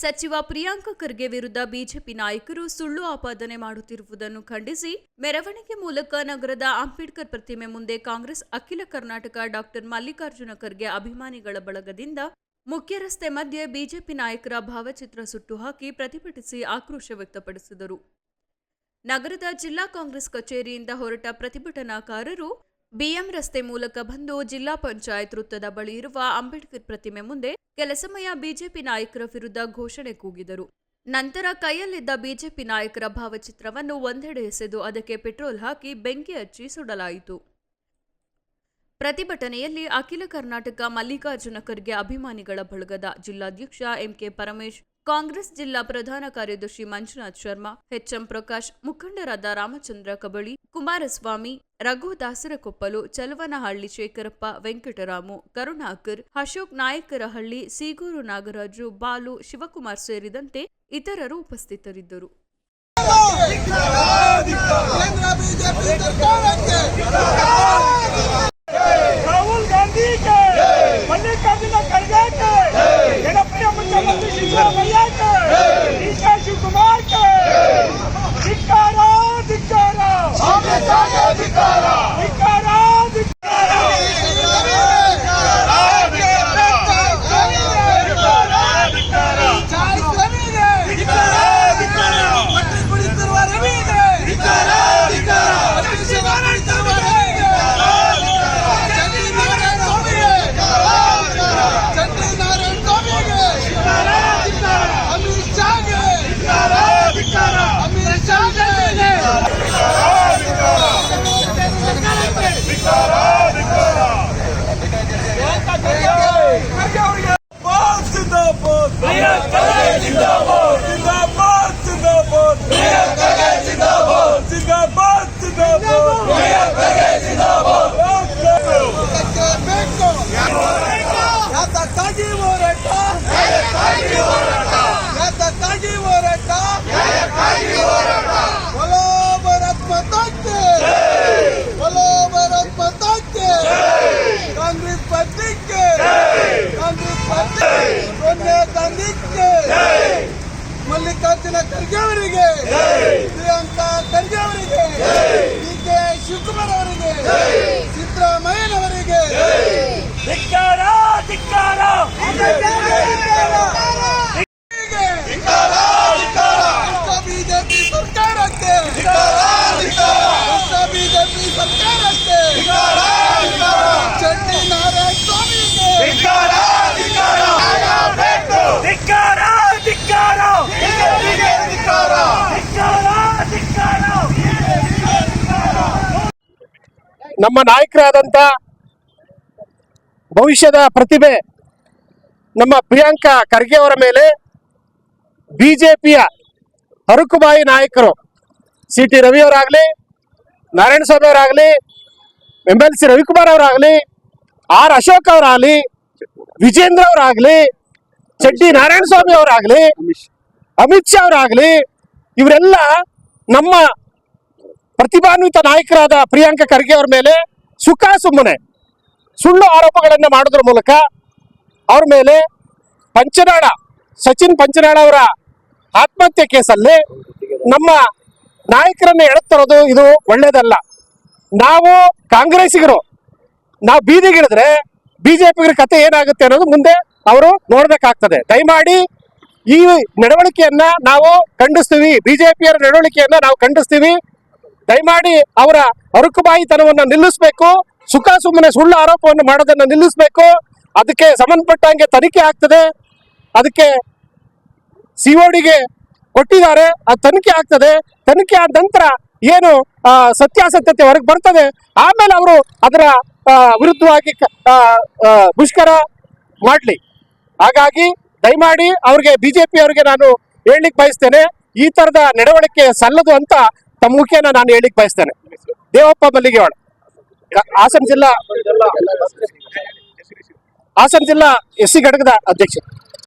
ಸಚಿವ ಪ್ರಿಯಾಂಕ ಖರ್ಗೆ ವಿರುದ್ಧ ಬಿಜೆಪಿ ನಾಯಕರು ಸುಳ್ಳು ಆಪಾದನೆ ಮಾಡುತ್ತಿರುವುದನ್ನು ಖಂಡಿಸಿ ಮೆರವಣಿಗೆ ಮೂಲಕ ನಗರದ ಅಂಬೇಡ್ಕರ್ ಪ್ರತಿಮೆ ಮುಂದೆ ಕಾಂಗ್ರೆಸ್ ಅಖಿಲ ಕರ್ನಾಟಕ ಡಾಕ್ಟರ್ ಮಲ್ಲಿಕಾರ್ಜುನ ಖರ್ಗೆ ಅಭಿಮಾನಿಗಳ ಬಳಗದಿಂದ ಮುಖ್ಯ ರಸ್ತೆ ಮಧ್ಯೆ ಬಿಜೆಪಿ ನಾಯಕರ ಭಾವಚಿತ್ರ ಸುಟ್ಟು ಹಾಕಿ ಪ್ರತಿಭಟಿಸಿ ಆಕ್ರೋಶ ವ್ಯಕ್ತಪಡಿಸಿದರು. ನಗರದ ಜಿಲ್ಲಾ ಕಾಂಗ್ರೆಸ್ ಕಚೇರಿಯಿಂದ ಹೊರಟ ಪ್ರತಿಭಟನಾಕಾರರು ಬಿಎಂ ರಸ್ತೆ ಮೂಲಕ ಬಂದು ಜಿಲ್ಲಾ ಪಂಚಾಯತ್ ವೃತ್ತದ ಬಳಿ ಇರುವ ಅಂಬೇಡ್ಕರ್ ಪ್ರತಿಮೆ ಮುಂದೆ ಕೆಲ ಸಮಯ ಬಿಜೆಪಿ ನಾಯಕರ ವಿರುದ್ಧ ಘೋಷಣೆ ಕೂಗಿದರು. ನಂತರ ಕೈಯಲ್ಲಿದ್ದ ಬಿಜೆಪಿ ನಾಯಕರ ಭಾವಚಿತ್ರವನ್ನು ಒಂದೆಡೆ ಎಸೆದು ಅದಕ್ಕೆ ಪೆಟ್ರೋಲ್ ಹಾಕಿ ಬೆಂಕಿ ಹಚ್ಚಿ ಸುಡಲಾಯಿತು. ಪ್ರತಿಭಟನೆಯಲ್ಲಿ ಅಖಿಲ ಕರ್ನಾಟಕ ಮಲ್ಲಿಕಾರ್ಜುನ ಖರ್ಗೆ ಅಭಿಮಾನಿಗಳ ಬಳಗದ ಜಿಲ್ಲಾಧ್ಯಕ್ಷ ಎಂಕೆ ಪರಮೇಶ್, ಕಾಂಗ್ರೆಸ್ ಜಿಲ್ಲಾ ಪ್ರಧಾನ ಕಾರ್ಯದರ್ಶಿ ಮಂಜುನಾಥ್ ಶರ್ಮಾ, ಎಚ್ಎಂ ಪ್ರಕಾಶ್, ಮುಖಂಡರಾದ ರಾಮಚಂದ್ರ ಕಬಳಿ, ಕುಮಾರಸ್ವಾಮಿ, ರಘು ದಾಸರಕೊಪ್ಪಲು, ಚಲವನಹಳ್ಳಿ ಶೇಖರಪ್ಪ, ವೆಂಕಟರಾಮು, ಕರುಣಾಕರ್, ಅಶೋಕ್ ನಾಯಕರಹಳ್ಳಿ, ಸೀಗೂರು ನಾಗರಾಜು, ಬಾಲು, ಶಿವಕುಮಾರ್ ಸೇರಿದಂತೆ ಇತರರು ಉಪಸ್ಥಿತರಿದ್ದರು. ರಾಹುಲ್ ಗಾಂಧಿ के मल्लिकार्जुन खड़गे के जनप्रिय मुख्यमंत्री सिद्धरामಯ್ಯ के डीके शिवकुमार के धिक्कार धिक्कार धिक्कार ಮಲ್ಲಿಕಾರ್ಜುನ ಖರ್ಗೆ ಅವರಿಗೆ, ಪ್ರಿಯಾಂಕ ಖರ್ಗೆ ಅವರಿಗೆ, ಡಿಕೆ ಶಿವಕುಮಾರ್ ಅವರಿಗೆ, ಸಿದ್ದರಾಮಯ್ಯನವರಿಗೆ ಧಿಕ್ಕಾರ ಧಿಕ್ಕಾರ ಬಿಜೆಪಿ ಸರ್ಕಾರಕ್ಕೆ ಬಿಜೆಪಿ ಸರ್ಕಾರಕ್ಕೆ ಚಟ್ನಿ ನಾರಾಯಣ ಸ್ವಾಮಿಗೆ ನಮ್ಮ ನಾಯಕರಾದಂಥ ಭವಿಷ್ಯದ ಪ್ರತಿಭೆ ನಮ್ಮ ಪ್ರಿಯಾಂಕ ಖರ್ಗೆ ಅವರ ಮೇಲೆ ಬಿಜೆಪಿಯ ಹರಕುಬಾಯಿ ನಾಯಕರು ಸಿ.ಟಿ. ರವಿ ಅವರಾಗಲಿ, ನಾರಾಯಣಸ್ವಾಮಿ ಅವರಾಗಲಿ, MLC ರವಿಕುಮಾರ್ ಅವರಾಗಲಿ, ಆರ್ ಅಶೋಕ್ ಅವರಾಗಲಿ, ವಿಜೇಂದ್ರ ಅವರಾಗಲಿ, ಚಡ್ಡಿ ನಾರಾಯಣಸ್ವಾಮಿ ಅವರಾಗಲಿ, ಅಮಿತ್ ಶಾ ಅವರಾಗಲಿ, ಇವರೆಲ್ಲ ನಮ್ಮ ಪ್ರತಿಭಾನ್ವಿತ ನಾಯಕರಾದ ಪ್ರಿಯಾಂಕ ಖರ್ಗೆ ಅವರ ಮೇಲೆ ಸುಮ್ಮನೆ ಸುಳ್ಳು ಆರೋಪಗಳನ್ನು ಮಾಡೋದ್ರ ಮೂಲಕ ಅವ್ರ ಮೇಲೆ ಸಚಿನ್ ಪಂಚನಾಳ ಅವರ ಆತ್ಮಹತ್ಯೆ ಕೇಸಲ್ಲಿ ನಮ್ಮ ನಾಯಕರನ್ನ ಎಳೆತರೋದು ಇದು ಒಳ್ಳೇದಲ್ಲ. ನಾವು ಕಾಂಗ್ರೆಸ್ಸಿಗರು ನಾವು ಬೀದಿಗಿಳಿದ್ರೆ ಬಿಜೆಪಿಗರ ಕತೆ ಏನಾಗುತ್ತೆ ಅನ್ನೋದು ಮುಂದೆ ಅವರು ನೋಡ್ಬೇಕಾಗ್ತದೆ. ದಯಮಾಡಿ ಈ ನಡವಳಿಕೆಯನ್ನ ನಾವು ಖಂಡಿಸ್ತೀವಿ, ಬಿಜೆಪಿಯರ ನಡವಳಿಕೆಯನ್ನ ನಾವು ಖಂಡಿಸ್ತೀವಿ. ದಯಮಾಡಿ ಅವರ ಹರಕುಬಾಯಿತನವನ್ನ ನಿಲ್ಲಿಸಬೇಕು, ಸುಮ್ಮನೆ ಸುಳ್ಳು ಆರೋಪವನ್ನು ಮಾಡೋದನ್ನ ನಿಲ್ಲಿಸಬೇಕು. ಅದಕ್ಕೆ ಸಂಬಂಧಪಟ್ಟಂಗೆ ತನಿಖೆ ಆಗ್ತದೆ, ಅದಕ್ಕೆ CODಗೆ ಕೊಟ್ಟಿದ್ದಾರೆ, ಅದು ತನಿಖೆ ಆಗ್ತದೆ. ತನಿಖೆ ಆದ ನಂತರ ಏನು ಸತ್ಯಾಸತ್ಯತೆ ಹೊರಗೆ ಬರ್ತದೆ, ಆಮೇಲೆ ಅವರು ಅದರ ವಿರುದ್ಧವಾಗಿ ಮುಷ್ಕರ ಮಾಡಲಿ. ಹಾಗಾಗಿ ದಯಮಾಡಿ ಅವ್ರಿಗೆ ಬಿಜೆಪಿ ಅವರಿಗೆ ನಾನು ಹೇಳಲಿಕ್ಕೆ ಬಯಸ್ತೇನೆ, ಈ ತರದ ನಡವಳಿಕೆ ಸಲ್ಲದು ಅಂತ ತಮ್ಮ ಮುಖೇನ ನಾನು ಹೇಳಲಿಕ್ಕೆ ಬಯಸ್ತೇನೆ. ದೇವಪ್ಪ ಮಲ್ಲಿಗೆವಾಡ, ಹಾಸನ ಜಿಲ್ಲಾ SC ಘಟಕದ ಅಧ್ಯಕ್ಷ.